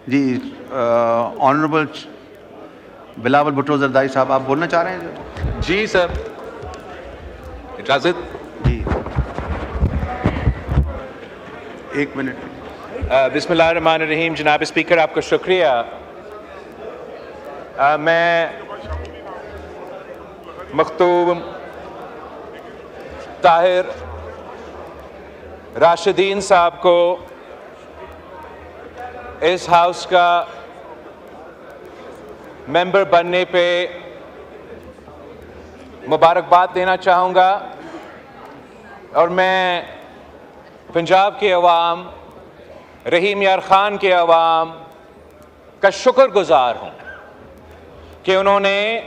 जी, honourable Bilawal Bhutto Zardari साहब, आप बोलना चाह रहे हैं? जी सर, इजाजत? जी, 1 मिनट। बिस्मिल्लाहिर्रहमानिर्रहीम। जनाब स्पीकर, आपका शुक्रिया। मैं मखतूम ताहिर राशिदीन साहब को इस हाउस का मेंबर बनने पे मुबारकबाद देना चाहूँगा और मैं पंजाब के अवाम, रहीम यार ख़ान के अवाम का शुक्रगुजार हूँ कि उन्होंने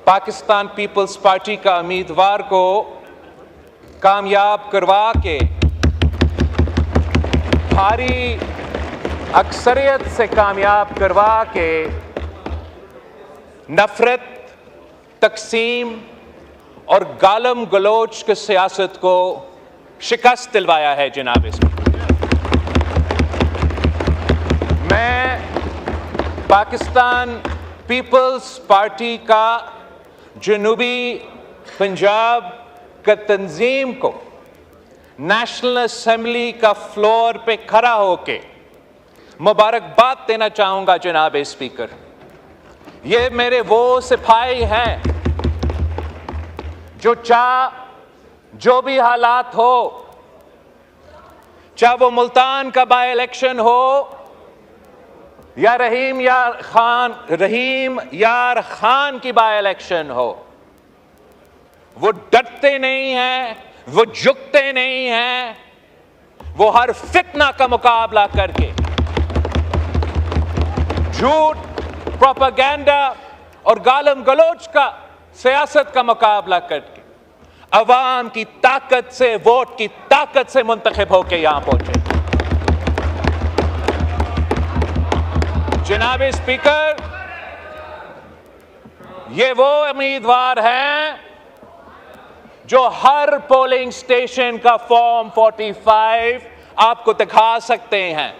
पाकिस्तान पीपल्स पार्टी का उम्मीदवार को कामयाब करवा के भारी अक्सरियत से कामयाब करवा के नफरत, तकसीम और गालम गलोच की सियासत को शिकस्त दिलवाया है। जनाब इसमें मैं पाकिस्तान पीपल्स पार्टी का जनूबी पंजाब का तंजीम को नेशनल असेंबली का फ्लोर पे खड़ा होके मुबारकबाद देना चाहूँगा। जनाब स्पीकर, ये मेरे वो सिपाही हैं जो भी हालात हो, चाहे वो मुल्तान का बाई इलेक्शन हो या रहीम यार खान की बाई इलेक्शन हो, वो डरते नहीं हैं, वो झुकते नहीं हैं, वो हर फितना का मुकाबला करके, झूठ, प्रोपेगेंडा और गालम गलोच का सियासत का मुकाबला करके अवाम की ताकत से, वोट की ताकत से मुंतखब होकर यहां पहुंचे। जनाब स्पीकर, ये वो उम्मीदवार हैं जो हर पोलिंग स्टेशन का फॉर्म 45 आपको दिखा सकते हैं।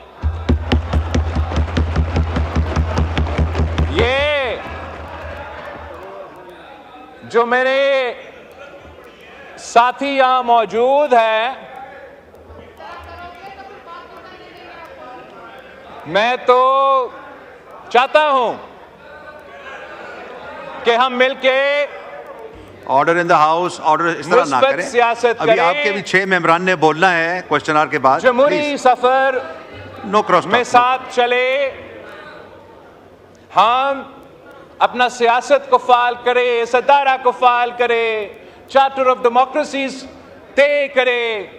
ये जो मेरे साथी यहां मौजूद हैं, मैं तो चाहता हूं कि हम मिलके order in the house, order इस तरह ना करें। सियासत अभी करें। आपके भी 6 मेंबरान ने बोलना है क्वेश्चन आवर के बाद। जमहूरी सफर नो क्रॉस में साथ चले, हम अपना सियासत को फाल करें, सदारा को फाल करें, चार्टर ऑफ डेमोक्रेसीज तय करें,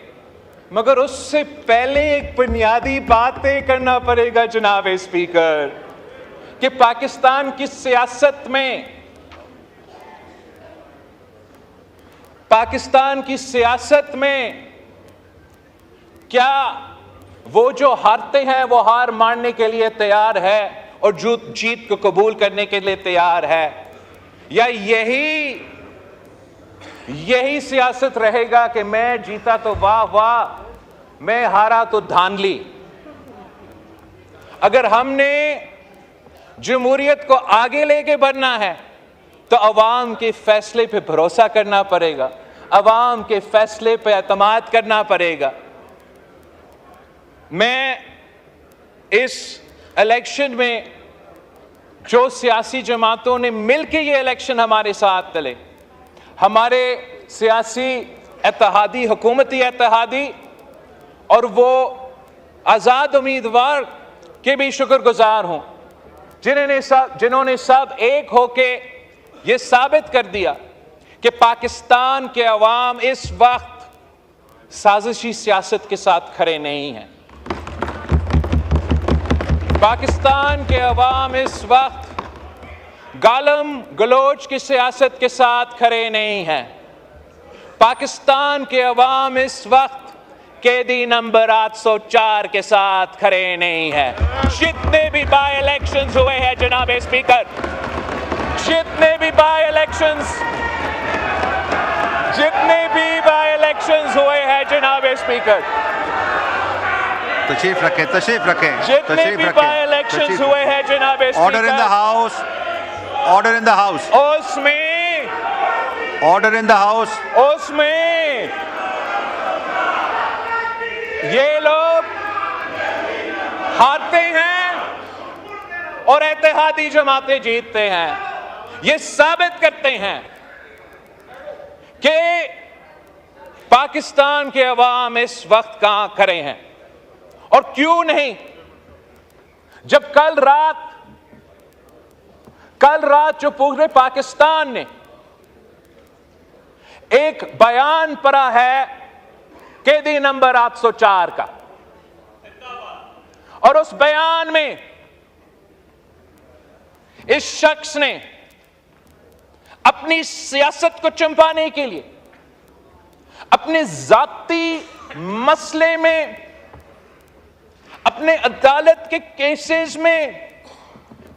मगर उससे पहले एक बुनियादी बात तय करना पड़ेगा। जनाब स्पीकर, कि पाकिस्तान की सियासत में क्या वो जो हारते हैं वो हार मानने के लिए तैयार है और जीत को कबूल करने के लिए तैयार है, या यही सियासत रहेगा कि मैं जीता तो वाह वाह, मैं हारा तो धांधली। अगर हमने जमहूरियत को आगे लेके बढ़ना है तो अवाम के फैसले पे भरोसा करना पड़ेगा, अवाम के फैसले पे एतमाद करना पड़ेगा। मैं इस इलेक्शन में जो सियासी जमातों ने मिलकर ये इलेक्शन हमारे साथ चले, हमारे सियासी इत्तेहादी, हुकूमती इत्तेहादी और वो आज़ाद उम्मीदवार के भी शुक्रगुजार हूं जिन्होंने सब एक होके ये साबित कर दिया कि पाकिस्तान के अवाम इस वक्त साजिशी सियासत के साथ खड़े नहीं हैं। पाकिस्तान के अवाम इस वक्त गालम गलोच की सियासत के साथ खड़े नहीं हैं। पाकिस्तान के अवाम इस वक्त कैदी नंबर 804 के साथ खड़े नहीं है। जितने भी बाई इलेक्शंस हुए हैं जनाब स्पीकर, जितने भी बाई इलेक्शंस हुए हैं जनाब स्पीकर, तशरीफ रखें, तशरीफ रखें, जितने तशरीफ भी रखें, बाय इलेक्शंस तशरीफ हुए रखें। हैं जनाब order in the speaker, house, order in the house, उसमें ऑर्डर इन द हाउस। ये लोग हारते हैं और इत्तेहादी जमातें जीतते हैं। ये साबित करते हैं कि पाकिस्तान के अवाम इस वक्त कहां खड़े हैं और क्यों नहीं। जब कल रात जो पूरे पाकिस्तान ने एक बयान पढ़ा है कैदी नंबर 804 का, और उस बयान में इस शख्स ने अपनी सियासत को चंपाने के लिए, अपने जाती मसले में, अपने अदालत के केसेस में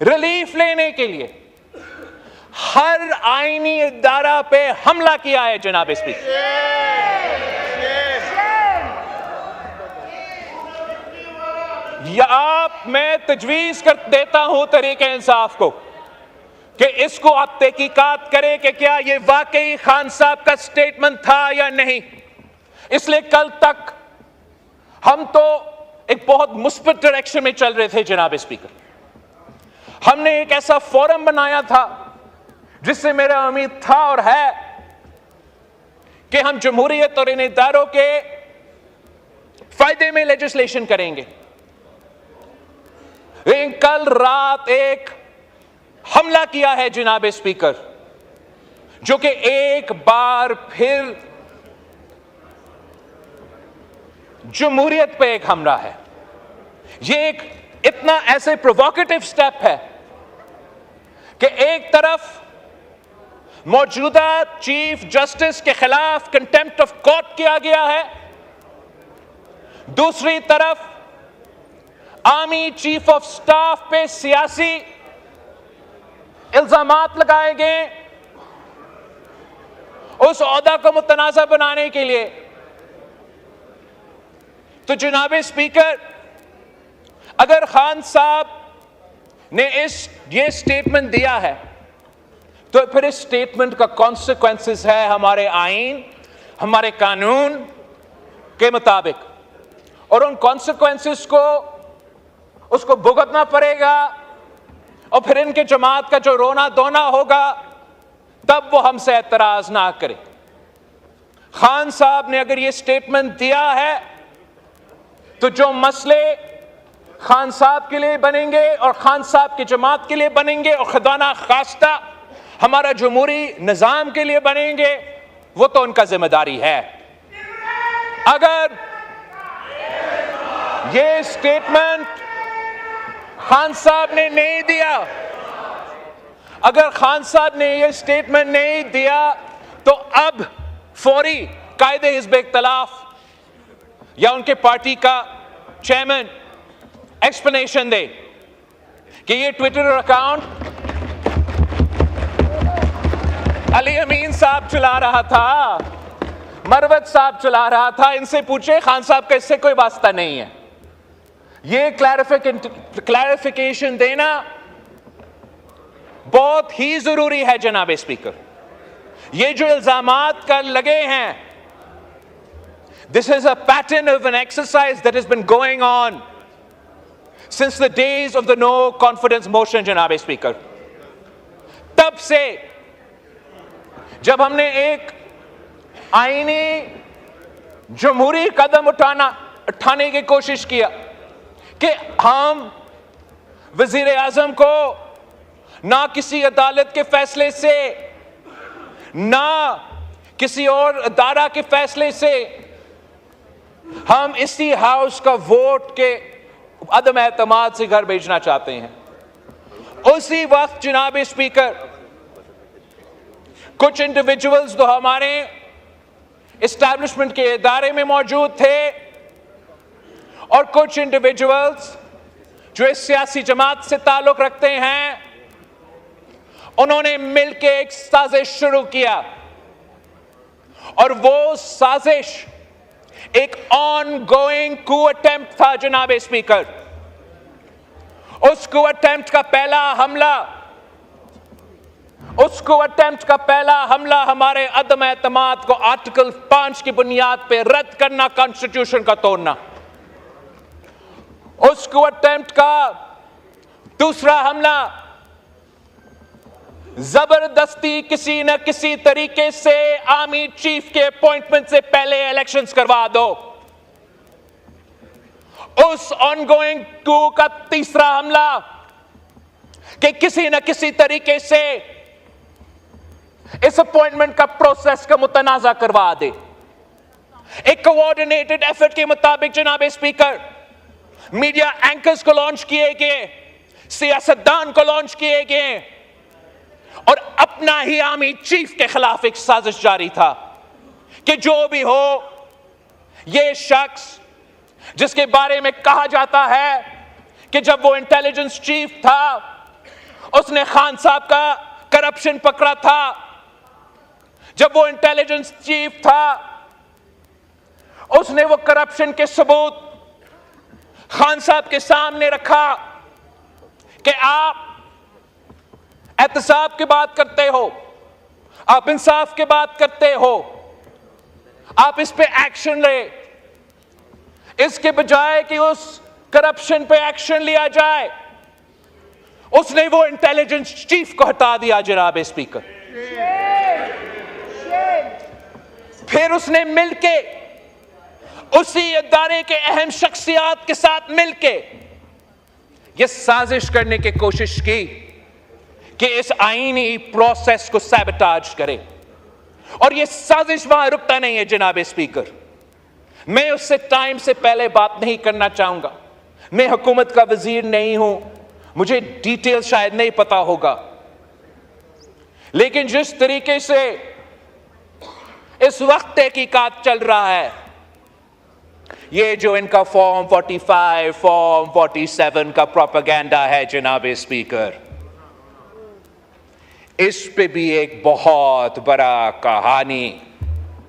रिलीफ लेने के लिए हर आईनी इदारा पे हमला किया है जनाब स्पीकर। मैं तजवीज कर देता हूं तरीके इंसाफ को कि इसको आप तहकीकात करें कि क्या ये वाकई खान साहब का स्टेटमेंट था या नहीं। इसलिए कल तक हम तो एक बहुत मुस्बित डायरेक्शन में चल रहे थे जनाब स्पीकर। हमने एक ऐसा फोरम बनाया था जिससे मेरा उम्मीद था और है कि हम जमहूरियत और इन इदारों के फायदे में लेजिस्लेशन करेंगे। लेकिन कल रात एक हमला किया है जनाब स्पीकर, जो कि एक बार फिर जमहूरियत पे एक हमला है। यह एक इतना ऐसे प्रोवोकेटिव स्टेप है कि एक तरफ मौजूदा चीफ जस्टिस के खिलाफ कंटेम्प्ट ऑफ कोर्ट किया गया है, दूसरी तरफ आर्मी चीफ ऑफ स्टाफ पे सियासी इल्जामात लगाए गए उस ओहदा को मुतनाज़ा बनाने के लिए। तो जनाब स्पीकर, अगर खान साहब ने ये स्टेटमेंट दिया है तो फिर इस स्टेटमेंट का कॉन्सिक्वेंसेस है हमारे आईन, हमारे कानून के मुताबिक, और उन कॉन्सिक्वेंसेस को उसको भुगतना पड़ेगा। और फिर इनके जमात का जो रोना धोना होगा तब वो हमसे एतराज ना करे। खान साहब ने अगर ये स्टेटमेंट दिया है तो जो मसले खान साहब के लिए बनेंगे और खान साहब की जमात के लिए बनेंगे और खुदा खास्ता हमारा जमहूरी निजाम के लिए बनेंगे, वो तो उनका जिम्मेदारी है। अगर ये स्टेटमेंट खान साहब ने नहीं दिया, अगर खान साहब ने ये स्टेटमेंट नहीं दिया तो अब फौरी कायदे हिज़्ब इख्तिलाफ या उनके पार्टी का चेयरमैन एक्सप्लेनेशन दे कि ये ट्विटर अकाउंट अली अमीन साहब चला रहा था, मरवत साहब चला रहा था। इनसे पूछे, खान साहब का इससे कोई वास्ता नहीं है। ये क्लैरिफिकेशन देना बहुत ही जरूरी है जनाब स्पीकर। ये जो इल्जामात कल लगे हैं, this is a pattern of an exercise that has been going on since the days of the no confidence motion जनाब स्पीकर। तब से जब हमने एक आईनी जमहूरी कदम उठाने की कोशिश किया कि हम वजीर आजम को ना किसी अदालत के फैसले से, ना किसी और अदारा के फैसले से, हम इसी हाउस का वोट के अदम एतमाद से घर भेजना चाहते हैं। उसी वक्त जनाब स्पीकर, कुछ इंडिविजुअल्स जो हमारे एस्टैब्लिशमेंट के इदारे में मौजूद थे और कुछ इंडिविजुअल्स जो इस सियासी जमात से ताल्लुक रखते हैं, उन्होंने मिलकर एक साजिश शुरू किया। और वो साजिश एक ऑनगोइंग कू अटेम्प्ट था जनाब स्पीकर। उस कू अटेम्प्ट का पहला हमला हमारे अदम एतमाद को आर्टिकल 5 की बुनियाद पे रद्द करना, कॉन्स्टिट्यूशन का तोड़ना। उस कू अटेम्प्ट का दूसरा हमला जबरदस्ती किसी न किसी तरीके से आर्मी चीफ के अपॉइंटमेंट से पहले इलेक्शंस करवा दो। उस ऑनगोइंग कू का तीसरा हमला कि किसी न किसी तरीके से इस अपॉइंटमेंट का प्रोसेस का मुतनाजा करवा दे। एक कोऑर्डिनेटेड एफर्ट के मुताबिक जनाब स्पीकर, मीडिया एंकर्स को लॉन्च किए गए, सियासतदान को लॉन्च किए गए और अपना ही आर्मी चीफ के खिलाफ एक साजिश जारी था कि जो भी हो, यह शख्स जिसके बारे में कहा जाता है कि जब वो इंटेलिजेंस चीफ था उसने खान साहब का करप्शन पकड़ा था, जब वो इंटेलिजेंस चीफ था उसने वो करप्शन के सबूत खान साहब के सामने रखा कि आप एहतसाब की बात करते हो, आप इंसाफ की बात करते हो, आप इस पे एक्शन ले। इसके बजाय कि उस करप्शन पे एक्शन लिया जाए, उसने वो इंटेलिजेंस चीफ को हटा दिया जनाब स्पीकर। फिर उसने मिलके उसी इदारे के अहम शख्सियात के साथ मिलके यह साजिश करने की कोशिश की कि इस आईनी प्रोसेस को सैबोटाज करे। और यह साजिश वहां रुकता नहीं है जनाब स्पीकर। मैं उससे टाइम से पहले बात नहीं करना चाहूंगा। मैं हुकूमत का वजीर नहीं हूं, मुझे डिटेल शायद नहीं पता होगा, लेकिन जिस तरीके से इस वक्त तहकीकात चल रहा है, ये जो इनका फॉर्म 45, फॉर्म 47 का प्रोपेगेंडा है जनाब स्पीकर, इस पे भी एक बहुत बड़ा कहानी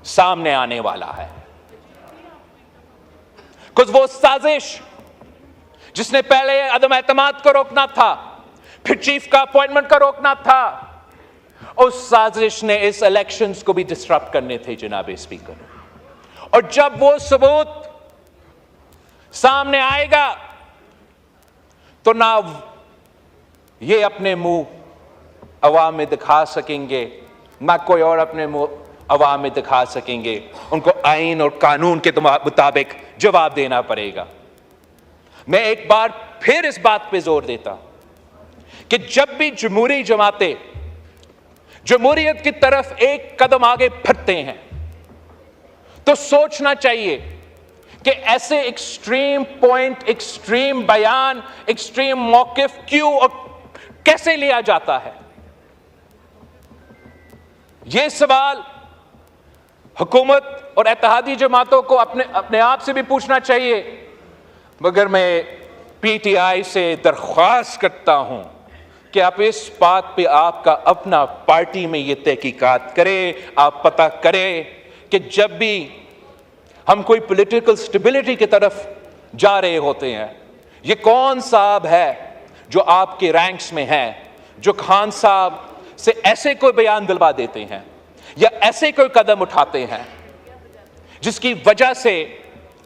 सामने आने वाला है। कुछ वो साजिश जिसने पहले अदम एतमाद को रोकना था, फिर चीफ का अपॉइंटमेंट को रोकना था, उस साजिश ने इस इलेक्शंस को भी डिस्टर्ब करने थे जनाब स्पीकर। और जब वो सबूत सामने आएगा तो ना ये अपने मुंह अवाम में दिखा सकेंगे, ना कोई और अपने मुंह अवाम में दिखा सकेंगे। उनको आईन और कानून के मुताबिक जवाब देना पड़ेगा। मैं एक बार फिर इस बात पे जोर देता कि जब भी जमहूरी जमातें जमहूरियत की तरफ एक कदम आगे बढ़ते हैं तो सोचना चाहिए कि ऐसे एक्सट्रीम पॉइंट, एक्सट्रीम बयान, एक्सट्रीम मौकिफ क्यों और कैसे लिया जाता है। यह सवाल हुकूमत और इत्तेहादी जमातों को अपने आप से भी पूछना चाहिए। मगर मैं पीटीआई से दरख्वास्त करता हूं कि आप इस बात पे आपका अपना पार्टी में ये तहकीकात करें, आप पता करें कि जब भी हम कोई पॉलिटिकल स्टेबिलिटी की तरफ जा रहे होते हैं, ये कौन साहब है जो आपके रैंक्स में है, जो खान साहब से ऐसे कोई बयान दिलवा देते हैं या ऐसे कोई कदम उठाते हैं जिसकी वजह से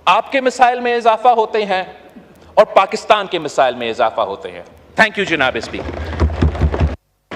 आपके मिसाइल में इजाफा होते हैं और पाकिस्तान के मिसाइल में इजाफा होते हैं। थैंक यू जनाब स्पीकर।